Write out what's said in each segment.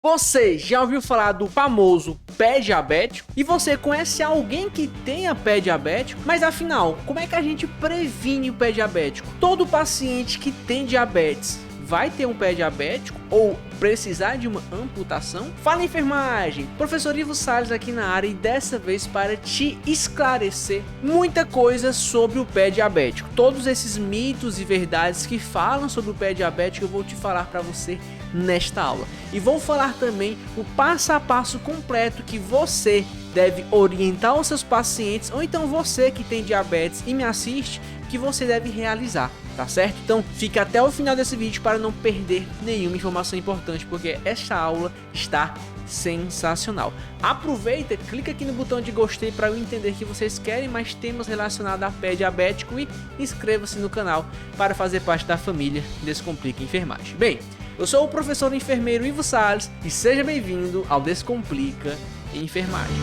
Você já ouviu falar do famoso pé diabético? E você conhece alguém que tenha pé diabético? Mas afinal, como é que a gente previne o pé diabético? Todo paciente que tem diabetes vai ter um pé diabético ou precisar de uma amputação? Fala enfermagem, professor Ivo Salles aqui na área e dessa vez para te esclarecer muita coisa sobre o pé diabético. Todos esses mitos e verdades que falam sobre o pé diabético eu vou te falar para você nesta aula. E vou falar também o passo a passo completo que você deve orientar os seus pacientes ou então você que tem diabetes e me assiste, que você deve realizar, tá certo? Então fica até o final desse vídeo para não perder nenhuma informação importante, porque esta aula está sensacional. Aproveita, clica aqui no botão de gostei para eu entender que vocês querem mais temas relacionados a pé diabético e inscreva-se no canal para fazer parte da família Descomplica Enfermagem. Bem, eu sou o professor enfermeiro Ivo Salles e seja bem-vindo ao Descomplica Enfermagem.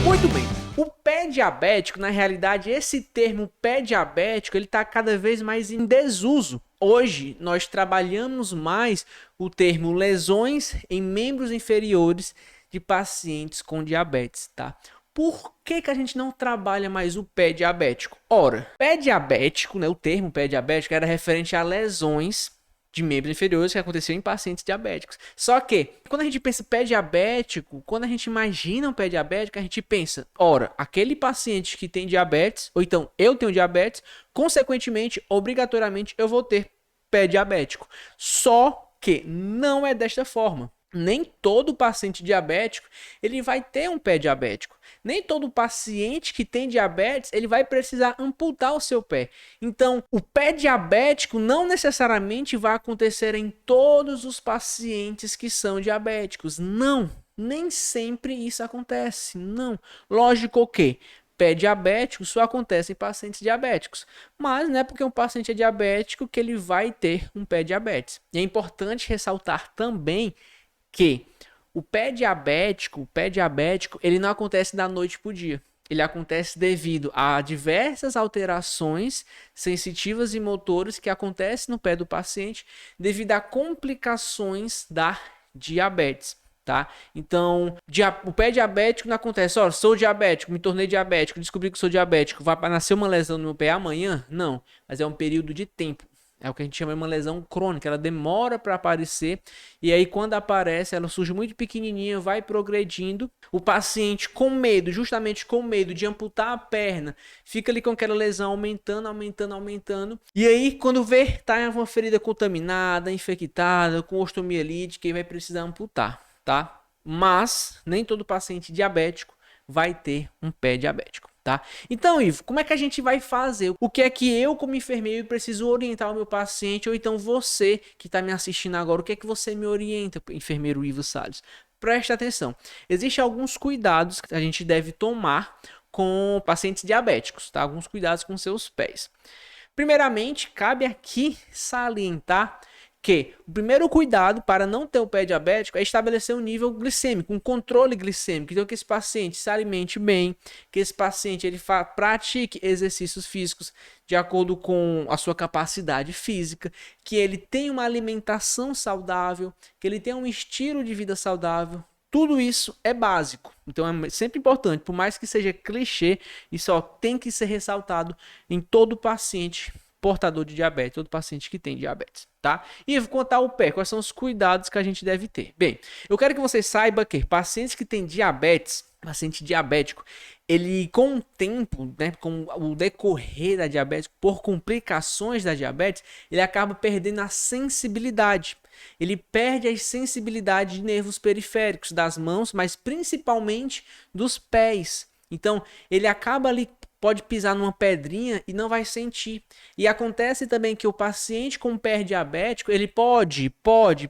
Muito bem, o pé diabético, na realidade, esse termo pé diabético, ele está cada vez mais em desuso. Hoje, nós trabalhamos mais o termo lesões em membros inferiores de pacientes com diabetes, tá? Por que a gente não trabalha mais o pé diabético? Ora, pé diabético, né, o termo pé diabético era referente a lesões de membros inferiores que aconteciam em pacientes diabéticos. Só que, quando a gente pensa pé diabético, quando a gente imagina um pé diabético, a gente pensa, ora, aquele paciente que tem diabetes, ou então eu tenho diabetes, consequentemente, obrigatoriamente, eu vou ter pé diabético. Só que não é desta forma. Nem todo paciente diabético ele vai ter um pé diabético. Nem todo paciente que tem diabetes ele vai precisar amputar o seu pé. Então, o pé diabético não necessariamente vai acontecer em todos os pacientes que são diabéticos. Não, nem sempre isso acontece. Não. Lógico que pé diabético só acontece em pacientes diabéticos, mas não é porque um paciente é diabético que ele vai ter um pé diabetes. E é importante ressaltar também que o pé diabético, ele não acontece da noite para o dia. Ele acontece devido a diversas alterações sensitivas e motores que acontecem no pé do paciente devido a complicações da diabetes, tá? Então, o pé diabético não acontece, ó, sou diabético, me tornei diabético, descobri que sou diabético, vai nascer uma lesão no meu pé amanhã? Não, mas é um período de tempo. É o que a gente chama de uma lesão crônica, ela demora para aparecer e aí quando aparece ela surge muito pequenininha, vai progredindo. O paciente com medo, justamente com medo de amputar a perna, fica ali com aquela lesão aumentando. E aí quando vê, tá uma ferida contaminada, infectada, com osteomielite, que vai precisar amputar, tá? Mas nem todo paciente diabético vai ter um pé diabético. Tá? Então, Ivo, como é que a gente vai fazer? O que é que eu, como enfermeiro, preciso orientar o meu paciente? Ou então você que está me assistindo agora, o que é que você me orienta, enfermeiro Ivo Salles? Preste atenção. Existem alguns cuidados que a gente deve tomar com pacientes diabéticos, tá? Alguns cuidados com seus pés. Primeiramente, cabe aqui salientar que o primeiro cuidado para não ter o pé diabético é estabelecer um nível glicêmico, um controle glicêmico. Então, que esse paciente se alimente bem, que esse paciente ele pratique exercícios físicos de acordo com a sua capacidade física, que ele tenha uma alimentação saudável, que ele tenha um estilo de vida saudável. Tudo isso é básico. Então, é sempre importante, por mais que seja clichê, isso tem que ser ressaltado em todo paciente portador de diabetes, todo paciente que tem diabetes, tá? E eu vou contar o pé, quais são os cuidados que a gente deve ter. Bem, eu quero que você saiba que pacientes que têm diabetes, paciente diabético, ele com o tempo, né, com o decorrer da diabetes, por complicações da diabetes, ele acaba perdendo a sensibilidade. Ele perde a sensibilidade de nervos periféricos das mãos, mas principalmente dos pés. Então, ele acaba ali pode pisar numa pedrinha e não vai sentir. E acontece também que o paciente com pé diabético, ele pode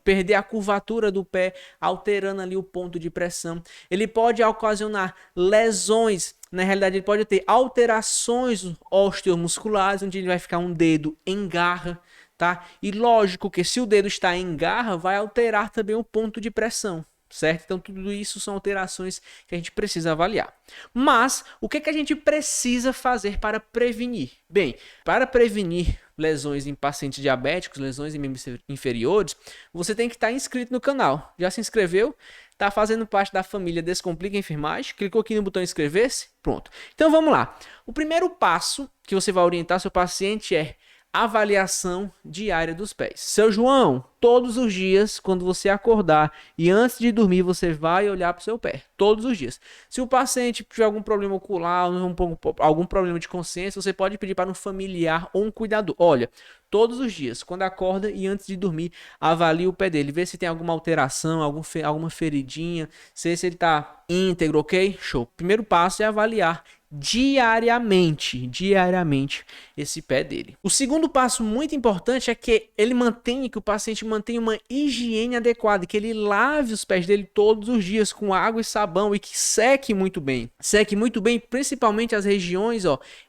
perder a curvatura do pé, alterando ali o ponto de pressão. Ele pode ocasionar lesões, na realidade ele pode ter alterações osteomusculares, onde ele vai ficar um dedo em garra, tá? E lógico que se o dedo está em garra, vai alterar também o ponto de pressão. certo? Então tudo isso são alterações que a gente precisa avaliar. Mas o que a gente precisa fazer para prevenir? Bem, para prevenir lesões em pacientes diabéticos, lesões em membros inferiores, você tem que estar inscrito no canal. Já se inscreveu? Está fazendo parte da família Descomplica Enfermagem? Clicou aqui no botão inscrever-se? Pronto. Então vamos lá. O primeiro passo que você vai orientar seu paciente é avaliação diária dos pés. Seu João, todos os dias, quando você acordar e antes de dormir, você vai olhar para o seu pé. Todos os dias. Se o paciente tiver algum problema ocular, algum problema de consciência, você pode pedir para um familiar ou um cuidador. Olha, todos os dias, quando acorda e antes de dormir, avalie o pé dele. Vê se tem alguma alteração, alguma feridinha, se ele está íntegro, ok? Show. Primeiro passo é avaliar diariamente esse pé dele. O segundo passo muito importante é que o paciente mantenha uma higiene adequada, que ele lave os pés dele todos os dias com água e sabão e que seque muito bem. Seque muito bem, principalmente as regiões,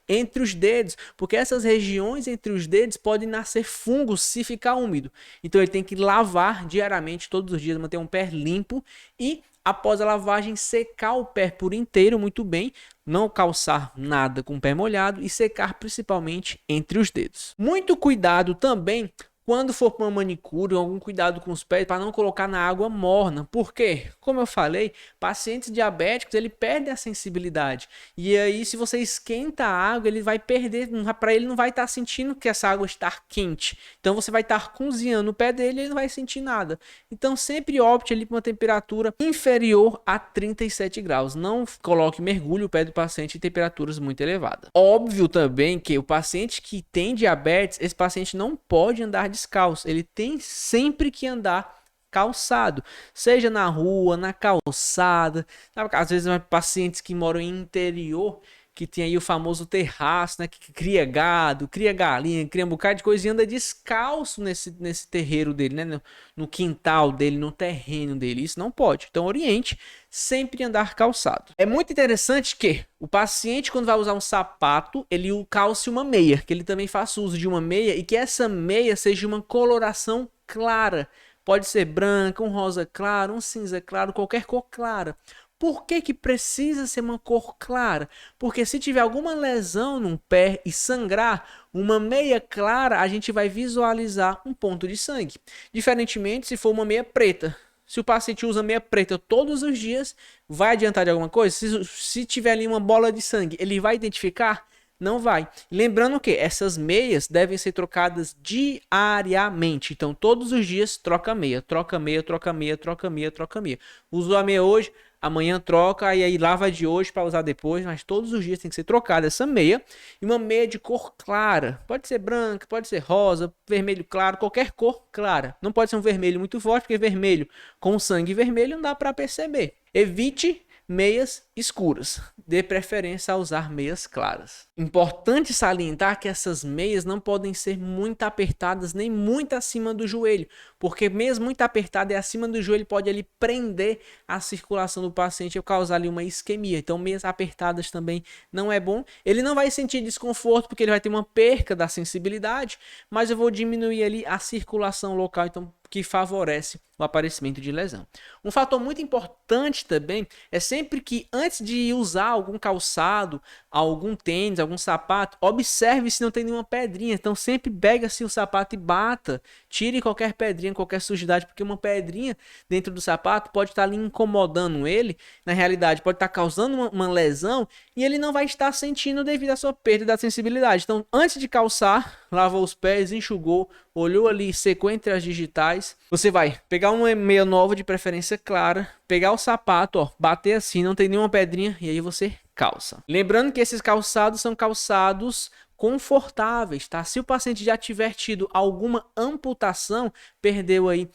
entre os dedos, porque essas regiões entre os dedos podem nascer fungos se ficar úmido. Então ele tem que lavar diariamente, todos os dias, manter um pé limpo e após a lavagem, secar o pé por inteiro muito bem, não calçar nada com o pé molhado e secar principalmente entre os dedos. Muito cuidado também quando for para uma manicure, algum cuidado com os pés para não colocar na água morna. Por quê? Como eu falei, pacientes diabéticos, ele perde a sensibilidade. E aí, se você esquenta a água, ele vai perder, para ele não vai estar sentindo que essa água está quente. Então você vai estar cozinhando o pé dele e ele não vai sentir nada. Então sempre opte ali por uma temperatura inferior a 37 graus. Não coloque mergulho o pé do paciente em temperaturas muito elevadas. Óbvio também que o paciente que tem diabetes, esse paciente não pode andar descalço, ele tem sempre que andar calçado, seja na rua, na calçada. Às vezes pacientes que moram em interior, que tem aí o famoso terraço, né, que cria gado, cria galinha, cria um bocado de coisa e anda descalço nesse terreiro dele, né, no quintal dele, no terreno dele. Isso não pode. Então oriente sempre andar calçado. É muito interessante que o paciente, quando vai usar um sapato, ele calce uma meia, que ele também faça uso de uma meia e que essa meia seja uma coloração clara. Pode ser branca, um rosa claro, um cinza claro, qualquer cor clara. Por que precisa ser uma cor clara? Porque se tiver alguma lesão no pé e sangrar, uma meia clara, a gente vai visualizar um ponto de sangue. Diferentemente se for uma meia preta. Se o paciente usa meia preta todos os dias, vai adiantar de alguma coisa? Se tiver ali uma bola de sangue, ele vai identificar? Não vai. Lembrando que essas meias devem ser trocadas diariamente. Então, todos os dias, troca meia. Troca meia, troca meia, troca meia, troca meia. Usou a meia hoje, amanhã troca e aí lava de hoje para usar depois, mas todos os dias tem que ser trocada essa meia. E uma meia de cor clara, pode ser branca, pode ser rosa, vermelho claro, qualquer cor clara. Não pode ser um vermelho muito forte, porque vermelho com sangue vermelho não dá para perceber. Evite meias escuras, dê preferência a usar meias claras. Importante salientar que essas meias não podem ser muito apertadas nem muito acima do joelho, porque mesmo muito apertada e acima do joelho pode ali prender a circulação do paciente e causar ali uma isquemia. Então meias apertadas também não é bom. Ele não vai sentir desconforto porque ele vai ter uma perca da sensibilidade, mas eu vou diminuir ali a circulação local, então que favorece o aparecimento de lesão. Um fator muito importante também é sempre que antes de usar algum calçado, algum tênis, algum sapato, observe se não tem nenhuma pedrinha. Então sempre pega assim o sapato e bata, tire qualquer pedrinha, qualquer sujidade, porque uma pedrinha dentro do sapato pode estar ali incomodando ele, na realidade pode estar causando uma lesão e ele não vai estar sentindo devido à sua perda da sensibilidade. Então antes de calçar, lavou os pés, enxugou, olhou ali, secou entre as digitais. Você vai pegar uma meia nova de preferência clara, pegar o sapato, bater assim, não tem nenhuma pedrinha e aí você calça. Lembrando que esses calçados são calçados confortáveis, tá? Se o paciente já tiver tido alguma amputação, perdeu aí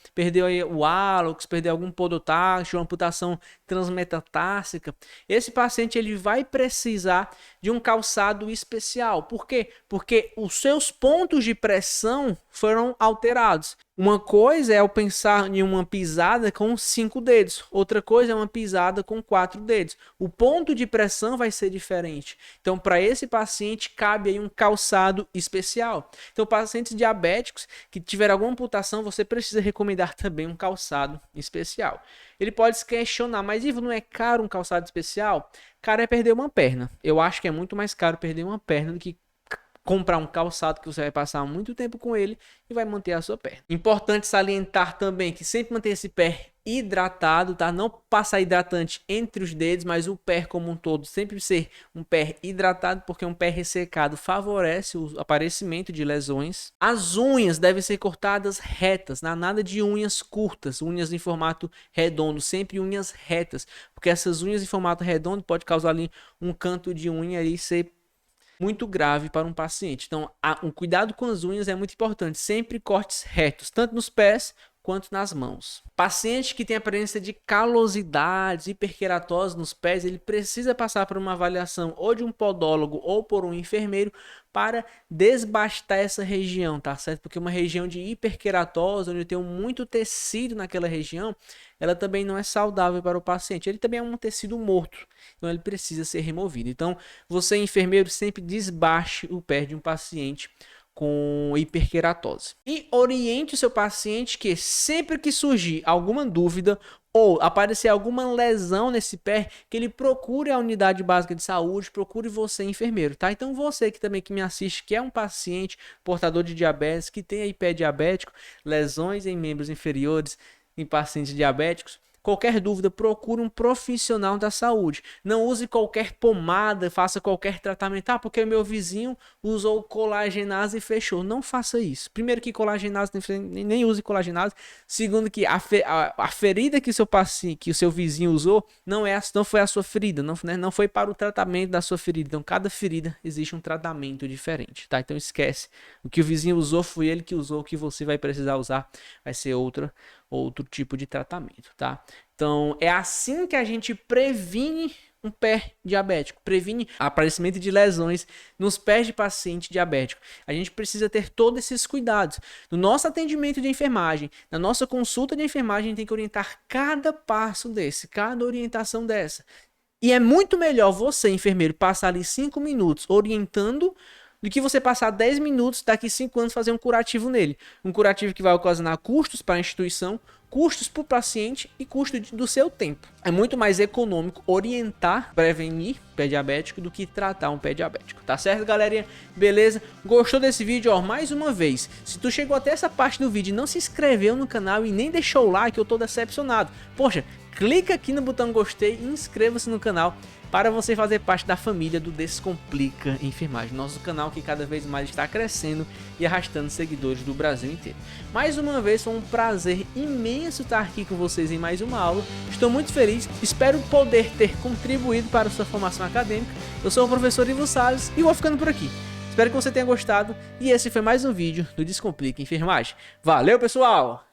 o hálux, perdeu algum podotáxio, uma amputação transmetatarsica, esse paciente ele vai precisar de um calçado especial. Por quê? Porque os seus pontos de pressão foram alterados. Uma coisa é eu pensar em uma pisada com 5 dedos, outra coisa é uma pisada com 4 dedos. O ponto de pressão vai ser diferente. Então, para esse paciente, cabe aí um calçado especial. Então, pacientes diabéticos que tiveram alguma amputação, você precisa recomendar também um calçado especial. Ele pode se questionar, mas Ivo, não é caro um calçado especial? Caro é perder uma perna. Eu acho que é muito mais caro perder uma perna do que comprar um calçado que você vai passar muito tempo com ele e vai manter a sua perna. Importante salientar também que sempre manter esse pé hidratado, tá? Não passar hidratante entre os dedos, mas o pé como um todo sempre ser um pé hidratado, porque um pé ressecado favorece o aparecimento de lesões. As unhas devem ser cortadas retas, nada de unhas curtas, unhas em formato redondo, sempre unhas retas, porque essas unhas em formato redondo pode causar ali um canto de unha ali ser muito grave para um paciente. Então, um cuidado com as unhas é muito importante. Sempre cortes retos, tanto nos pés quanto nas mãos. Paciente que tem a presença de calosidades, hiperqueratose nos pés, ele precisa passar por uma avaliação ou de um podólogo ou por um enfermeiro para desbastar essa região, tá certo? Porque uma região de hiperqueratose, onde tem muito tecido naquela região, ela também não é saudável para o paciente. Ele também é um tecido morto, então ele precisa ser removido. Então, você, enfermeiro, sempre desbaste o pé de um paciente com hiperqueratose. E oriente o seu paciente que sempre que surgir alguma dúvida ou aparecer alguma lesão nesse pé, que ele procure a unidade básica de saúde, procure você, enfermeiro, tá? Então você que também que me assiste, que é um paciente portador de diabetes, que tem aí pé diabético, lesões em membros inferiores em pacientes diabéticos, qualquer dúvida, procure um profissional da saúde. Não use qualquer pomada, faça qualquer tratamento. Ah, porque o meu vizinho usou colagenase e fechou. Não faça isso. Primeiro que colagenase, nem use colagenase. Segundo que a ferida que o seu paciente, que o seu vizinho usou, não foi a sua ferida, não foi para o tratamento da sua ferida. Então, cada ferida existe um tratamento diferente, tá? Então, esquece. O que o vizinho usou foi ele que usou. O que você vai precisar usar vai ser outro tipo de tratamento, tá? Então, é assim que a gente previne um pé diabético, previne o aparecimento de lesões nos pés de paciente diabético. A gente precisa ter todos esses cuidados. No nosso atendimento de enfermagem, na nossa consulta de enfermagem, a gente tem que orientar cada passo desse, cada orientação dessa. E é muito melhor você, enfermeiro, passar ali 5 minutos orientando do que você passar 10 minutos daqui 5 anos fazer um curativo nele. Um curativo que vai ocasionar custos para a instituição, custos para o paciente e custo do seu tempo. É muito mais econômico orientar, prevenir pé diabético do que tratar um pé diabético. Tá certo, galerinha? Beleza? Gostou desse vídeo? Ó, mais uma vez, se tu chegou até essa parte do vídeo e não se inscreveu no canal e nem deixou o like, eu tô decepcionado. Poxa, clica aqui no botão gostei e inscreva-se no canal para você fazer parte da família do Descomplica Enfermagem, nosso canal que cada vez mais está crescendo e arrastando seguidores do Brasil inteiro. Mais uma vez, foi um prazer imenso estar aqui com vocês em mais uma aula. Estou muito feliz, espero poder ter contribuído para a sua formação acadêmica. Eu sou o professor Ivo Salles e vou ficando por aqui. Espero que você tenha gostado e esse foi mais um vídeo do Descomplica Enfermagem. Valeu, pessoal!